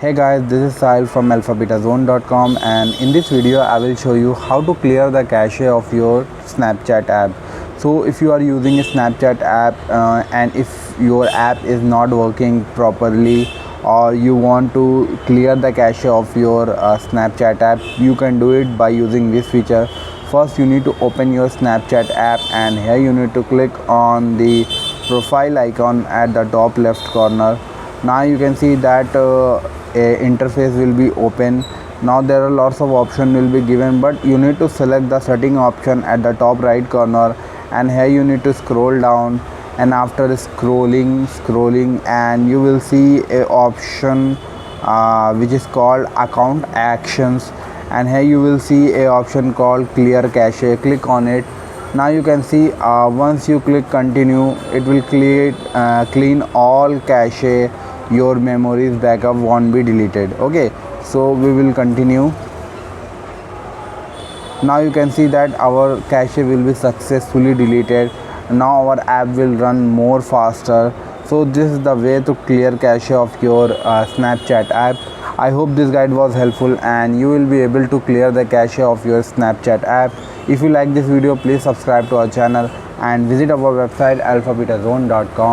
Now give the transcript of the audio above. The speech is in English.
Hey guys, this is Sahil from alphabetazone.com, and in this video I will show you how to clear the cache of your Snapchat app. So if you are using a Snapchat app and if your app is not working properly, or you want to clear the cache of your Snapchat app, you can do it by using this feature. First you need to open your Snapchat app, and here you need to click on the profile icon at the top left corner. Now you can see that a interface will be open. Now there are lots of options will be given, but you need to select the setting option at the top right corner, and here you need to scroll down, and after scrolling, and you will see a option which is called account actions, and here you will see a option called clear cache. Click on it. Now you can see once you click continue, it will clean all cache. Your memories backup won't be deleted. Okay, so we will continue. Now you can see that our cache will be successfully deleted. Now our app will run more faster. So this is the way to clear cache of your Snapchat app. I hope this guide was helpful and you will be able to clear the cache of your Snapchat app. If you like this video, please subscribe to our channel and visit our website alphabetazone.com.